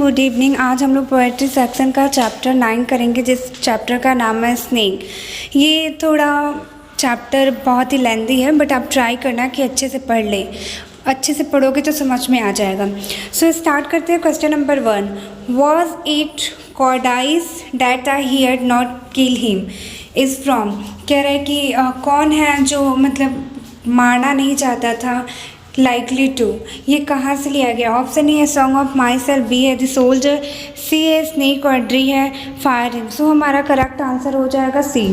Good evening. आज हम लोग पोएट्री सेक्शन का चैप्टर 9 करेंगे, जिस चैप्टर का नाम है स्नेक। ये थोड़ा चैप्टर बहुत ही लेंदी है, बट आप ट्राई करना कि अच्छे से पढ़ ले। अच्छे से पढ़ोगे तो समझ में आ जाएगा। सो स्टार्ट करते हैं। Question number 1, was it codice that I hear not kill him is from. कह रहा है कि कौन है जो मतलब मारना नहीं चाहता था, लाइकली टू। ये कहाँ से लिया गया? ऑप्शन ए है song of myself, B है द सोल्जर, सी है स्नेक और डी है फायर हिम। सो हमारा करेक्ट आंसर हो जाएगा सी।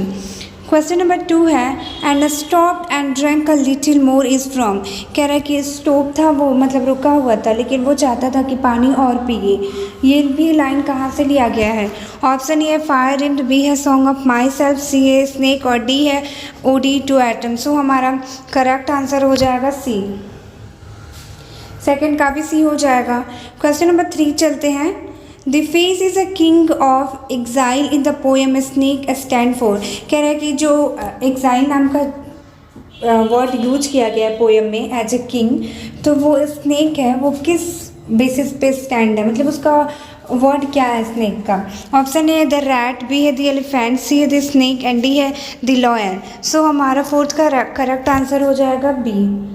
क्वेश्चन नंबर 2 है and stop and drank a little more is from. कह रहा है कि स्टॉप था, वो मतलब रुका हुआ था, लेकिन वो चाहता था कि पानी और पिए। ये भी लाइन कहाँ से लिया गया है? ऑप्शन ए है फायर हिम, बी है सॉन्ग ऑफ माई सेल्फ, सी है स्नेक और डी है ओडी टू एटम। सो हमारा करेक्ट आंसर हो जाएगा सी। सेकंड का भी सी हो जाएगा। क्वेश्चन नंबर 3 चलते हैं। The face is a king of exile in the poem snake stand for. कह रहा है कि जो एग्जाइल नाम का वर्ड यूज किया गया है पोएम में एज ए किंग, तो वो स्नेक है, वो किस बेसिस पे स्टैंड है, मतलब उसका वर्ड क्या है स्नेक का? ऑप्शन ए है द रैट, बी है द एलिफेंट, सी है द स्नेक एंड डी है द लॉयन। सो हमारा फोर्थ का करेक्ट आंसर हो जाएगा बी।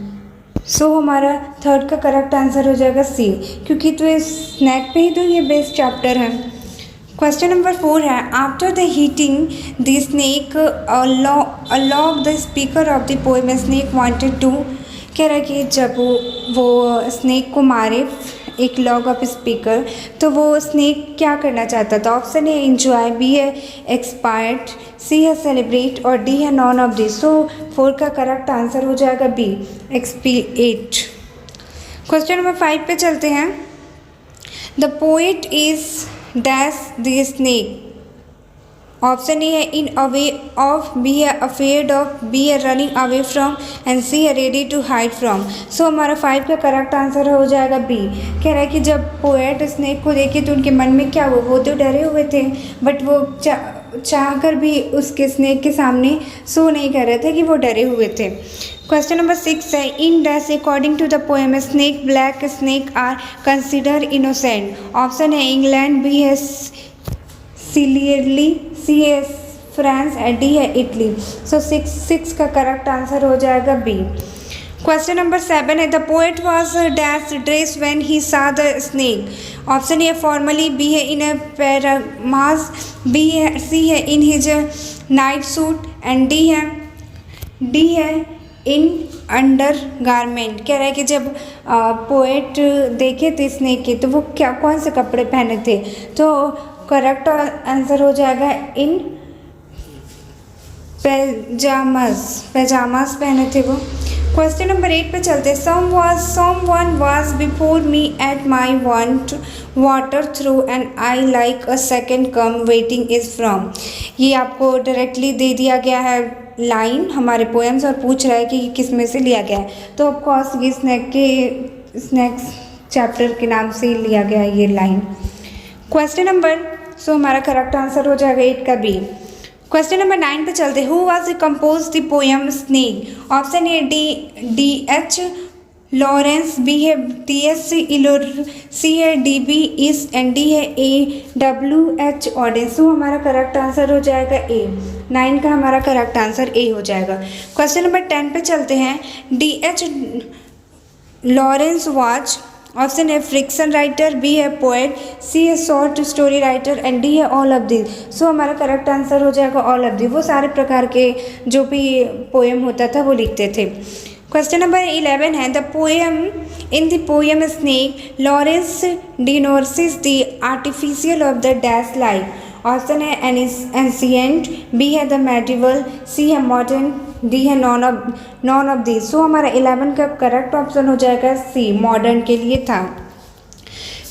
सो हमारा थर्ड का करेक्ट आंसर हो जाएगा सी, क्योंकि तो इस स्नैक पे ही तो ये बेस्ट चैप्टर है। क्वेश्चन नंबर 4 है after the heating the snake a log the speaker of the poem snake wanted to. कह रहा है कि जब वो स्नेक को मारे एक लॉग ऑफ स्पीकर, तो वो स्नेक क्या करना चाहता था? ऑप्शन ए इंजॉय, बी है एक्सपायर्ड, सी है सेलिब्रेट और डी है नॉन ऑफ दिस। सो 4 का करेक्ट आंसर हो जाएगा बी, एक्सपीएट। क्वेश्चन नंबर 5 पे चलते हैं। The poet is dash the snake. Option A है इन अवे ऑफ, बी है अफेयर्ड ऑफ, बी है रनिंग अवे फ्रॉम एंड सी है रेडी टू हाइड फ्रॉम। सो हमारा 5 का करेक्ट आंसर हो जाएगा बी। कह रहा है कि जब पोएट स्नेक को देखे तो उनके मन में क्या हुआ? वो तो डरे हुए थे, बट वो चाह कर भी उसके स्नेक के सामने सो नहीं कर रहे थे कि वो डरे हुए थे। क्वेश्चन नंबर 6 है in dash according to the poem snake black snake are consider innocent. Option है इंग्लैंड, बी है सिलियरली, सी है फ्रांस एंड डी है इटली। सो 6 का करेक्ट आंसर हो जाएगा बी। क्वेश्चन नंबर 7 है the poet was dash dress when he saw the snake. Option A formally, B है in a pyjamas, B है C है in his night suit and D है in under garment. कह रहा है कि जब पोएट देखे थे स्नेक के तो वो क्या कौन से कपड़े पहने थे? तो करेक्ट आंसर हो जाएगा इन पैजामास पहने थे वो। क्वेश्चन नंबर 8 पे चलते हैं। someone was before me at my want water through and I like a second come waiting is from। ये आपको डायरेक्टली दे दिया गया है लाइन हमारे पोएम्स, और पूछ रहा है कि किस में से लिया गया है। तो ऑफकोर्स ये स्नैक्स चैप्टर के नाम से ही लिया गया है ये लाइन। क्वेश्चन नंबर, सो हमारा करेक्ट आंसर हो जाएगा 8 का बी। क्वेश्चन नंबर 9 पे चलते। Who was compose the poem snake. Option A D H Lawrence, B है टी एस इलोर, सी है D B Yeats and D है ए डब्ल्यू एच ऑडेंस। सो हमारा करेक्ट आंसर हो जाएगा ए। 9 का हमारा करेक्ट आंसर ए हो जाएगा। क्वेश्चन नंबर 10 पे चलते हैं। D H Lawrence was, option है फ्रिक्शन राइटर, बी है पोएट, सी है short story writer and D है ऑल ऑफ दिस। सो हमारा करेक्ट आंसर हो जाएगा ऑल ऑफ दिस। वो सारे प्रकार के जो भी पोएम होता था वो लिखते थे। क्वेश्चन नंबर 11 है the poem in the poem snake Lawrence denounces the artificial of the dash life. Option है एंशिएंट, बी है द मेडिवल, सी है मॉडर्न, डी है नॉन ऑफ दिस। सो हमारा 11 का करेक्ट ऑप्शन हो जाएगा सी, मॉडर्न के लिए था।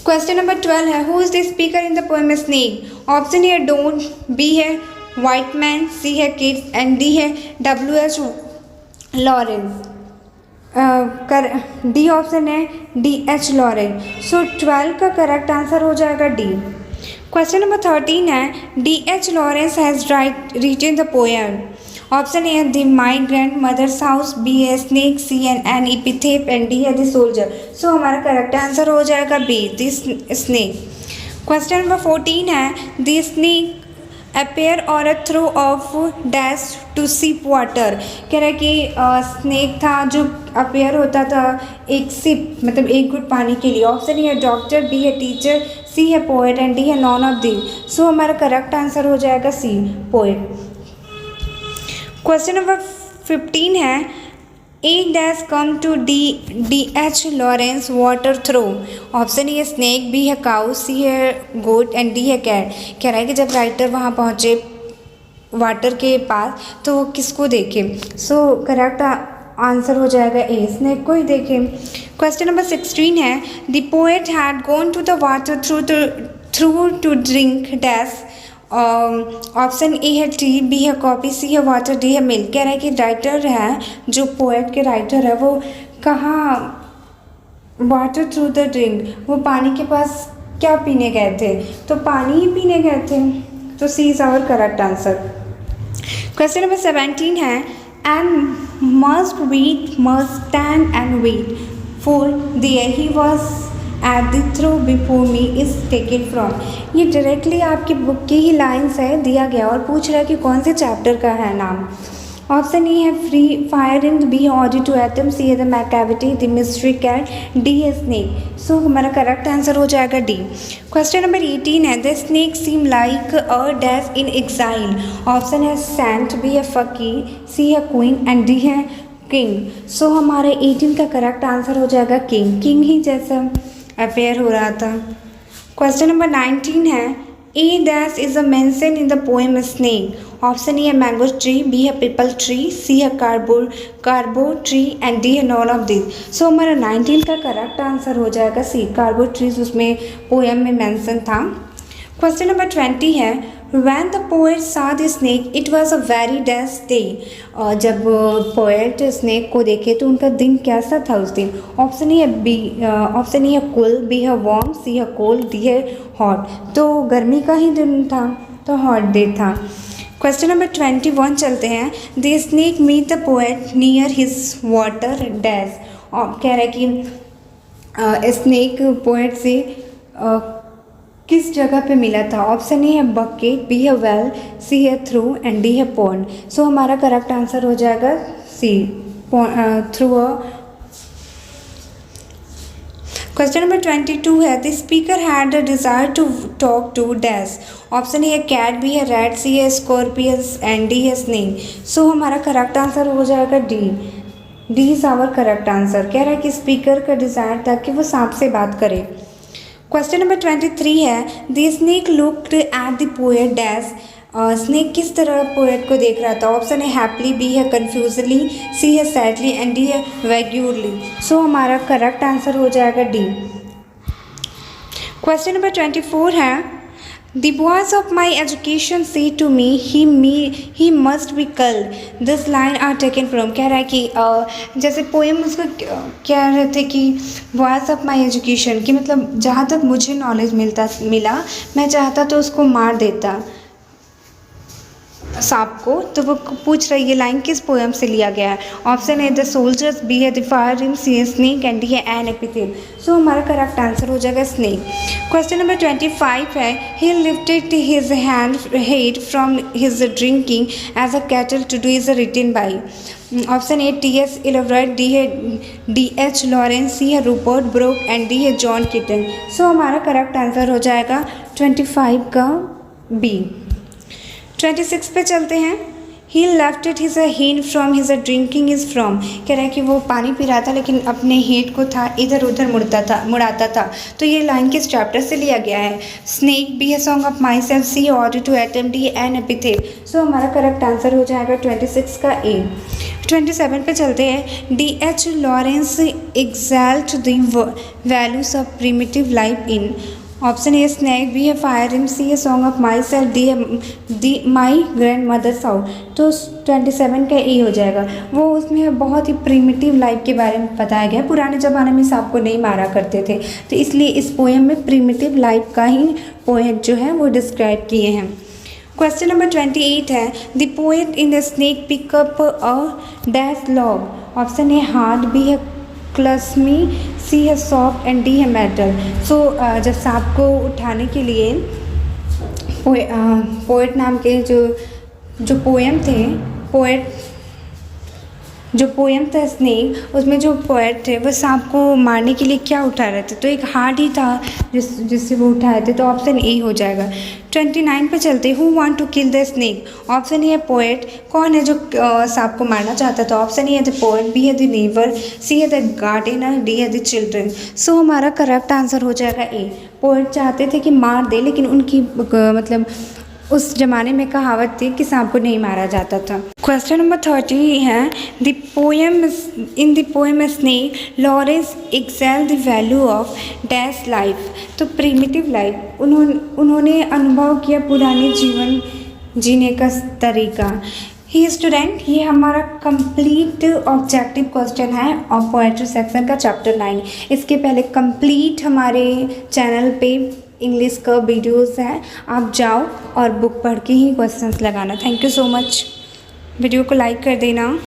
क्वेश्चन नंबर 12 है who is the speaker in the poem snake. Option है डोंट, बी है वाइट मैन, सी है किड्स एंड डी है W H Lawrence. D option है डी एच लॉरेंस। सो 12 का करेक्ट आंसर हो जाएगा डी। क्वेश्चन नंबर 13 है D H Lawrence has written the poem. Option A the my grandmother's house, B है snake, C an epitaph and D है the soldier. So हमारा correct answer हो जाएगा B, this snake. Question number 14 है the snake appear और a trough of dash to sip water. कह रहा है कि स्नेक था जो अपेयर होता था एक सिप मतलब एक घुट पानी के लिए। ऑप्शन ए है डॉक्टर, बी है टीचर, सी है पोएट एंड डी है नॉन ऑफ दी। सो हमारा करेक्ट आंसर हो जाएगा सी पोएट। क्वेश्चन नंबर 15 है a dash come to D H Lawrence water trough. Option A है स्नेक, बी है काउ, सी है गोट एंड डी है कैट। कह रहा है कि जब राइटर वहाँ पहुँचे वाटर के पास तो वो किसको देखे। सो करेक्ट आंसर हो जाएगा ए, स्नेक को ही देखे। क्वेश्चन नंबर 16 है the poet had gone to the water through to drink dash. Option A है टी, बी है कॉफ़ी, सी है वाटर, डी है मिल्क। कह रहा है कि राइटर है जो पोएट के राइटर है वो कहाँ वाटर थ्रू द ड्रिंक, वो पानी के पास क्या पीने गए थे, तो पानी ही पीने गए थे। तो C is our correct answer. Question number 17 है and must wait must stand and wait for there he was at the trough before me is taken from. ये डायरेक्टली आपकी बुक की ही लाइन्स है दिया गया और पूछ रहा है कि कौन से चैप्टर का है नाम। ऑप्शन ए है फ्री फायर इन, बी है ऑडिट टू एटम, सी है the Macavity, the mystery cat, D है स्नेक। सो हमारा करेक्ट आंसर हो जाएगा डी। क्वेश्चन नंबर 18 है the snake seem like a dash in exile. Option है Saint, B है फकीर, सी है क्वीन एंड डी है किंग। सो हमारे 18 का करेक्ट आंसर हो जाएगा किंग, किंग ही जैसा अपेयर हो रहा था। क्वेश्चन नंबर 19 है a dash is a mention in the poem snake. Option A है मैंगो ट्री, बी है पीपल ट्री, सी है कार्बो ट्री एंड डी है नॉन ऑफ दिस। सो हमारा 19 का करेक्ट आंसर हो जाएगा सी, कार्बो ट्रीज उसमें पोएम में मेंशन था। क्वेश्चन नंबर 20 है when the poet saw the snake it was a very dash day. जब पोएट स्नेक को देखे तो उनका दिन कैसा था उस दिन। ऑप्शन ए है बी, ऑप्शन ए है कूल, बी है वार्म, सी है कोल्ड, डी है हॉट। तो गर्मी का ही दिन था तो हॉट डे था। क्वेश्चन नंबर 21 चलते हैं the snake meet the poet near his water dash. कह रहा है कि स्नेक पोएट से किस जगह पे मिला था। ऑप्शन ए है बकेट, बी है वेल, सी है थ्रू एंड डी है पॉन्ड। सो हमारा करेक्ट आंसर हो जाएगा C, through a. Question number 22 है the speaker had a desire to talk to dash. Option A है कैट, बी है रैट, सी है स्कॉर्पियस एंड डी है स्नेक। सो हमारा करेक्ट आंसर हो जाएगा D, D is our correct answer. कह रहा है कि स्पीकर का डिज़ायर था कि वो सांप से बात करे। क्वेश्चन नंबर 23 है the snake looked at the poet dash. Snake किस तरह पोएट को देख रहा था। ऑप्शन है हैप्पीली, बी है कन्फ्यूजली, सी है सैडली एंड डी है वैग्यूरली। सो हमारा करेक्ट आंसर हो जाएगा डी। क्वेश्चन नंबर 24 है the boys of my education से to me he must be culled this line are taken from. कह रहा है कि जैसे पोएम उसको कह रहे थे कि बॉयज ऑफ माई एजुकेशन की मतलब जहाँ तक मुझे नॉलेज मिला मैं चाहता तो उसको मार देता सांप को। तो वो पूछ रही है लाइन किस पोएम से लिया गया है। ऑप्शन है द सोल्जर्स, बी है द फायर रिम, सी है स्नेक एंड डी है एन एपिथेल। सो हमारा करेक्ट आंसर हो जाएगा स्नेक। क्वेश्चन नंबर 25 है he lifted his hand head from his drinking as a cattle to do is written by. Option A T S Eliot, D है D H Lawrence, C है Rupert Brooke and D है John Keats. So हमारा correct answer हो जाएगा 25 का B. 26 पे चलते हैं he left it his head from his drinking is from. कह रहा है कि वो पानी पी रहा था लेकिन अपने हेड को था इधर उधर मुड़ाता था। तो ये लाइन किस चैप्टर से लिया गया है। स्नेक, बी है song of myself, C ऑर्डर to autumn, D an epithalamion. So हमारा करेक्ट आंसर हो जाएगा 26 का ए। 27 पे चलते हैं D H Lawrence exalt the values of primitive life in. Option A snake, B है फायर इन, सी है song of myself, D है the my grandmother's house. तो 27 का ए हो जाएगा। वो उसमें बहुत ही प्रिमिटिव लाइफ के बारे में बताया गया। पुराने ज़माने में सांप को नहीं मारा करते थे तो इसलिए इस पोएम में प्रिमिटिव लाइफ का ही पोएट जो है वो डिस्क्राइब किए हैं। क्वेश्चन नंबर 28 है the poet in the snake pickup a dash log. Option A heart, B है क्लस्मी, सी है सॉफ्ट एंड डी है मेटल। सो जब सांप को उठाने के लिए पोएट नाम के जो पोएम थे, जो पोएम था स्नेक, उसमें जो पोएट थे वो सांप को मारने के लिए क्या उठा रहे थे, तो एक हार्ड ही था जिससे वो उठाए थे, तो ऑप्शन ए हो जाएगा। 29 पे चलते। Who want to kill the snake? Option A है पोएट। कौन है जो सांप को मारना चाहता था? ऑप्शन ए है द पोएट, बी है द नेबर, सी है द गार्डनर, डी है द चिल्ड्रन। सो हमारा करेक्ट आंसर हो जाएगा ए। पोएट चाहते थे कि मार दे, लेकिन उनकी मतलब उस ज़माने में कहावत थी कि सांप को नहीं मारा जाता था। क्वेश्चन नंबर 30 है the poem snake Lawrence excel the value of dash life. तो प्रिमिटिव लाइफ, उन्होंने अनुभव किया पुराने जीवन जीने का तरीका। ही स्टूडेंट, ये हमारा कंप्लीट ऑब्जेक्टिव क्वेश्चन है और पोएट्री सेक्शन का चैप्टर 9। इसके पहले कंप्लीट हमारे चैनल पे इंग्लिश का वीडियोस हैं, आप जाओ और बुक पढ़ के ही क्वेश्चंस लगाना। Thank you so much. Video को लाइक कर देना।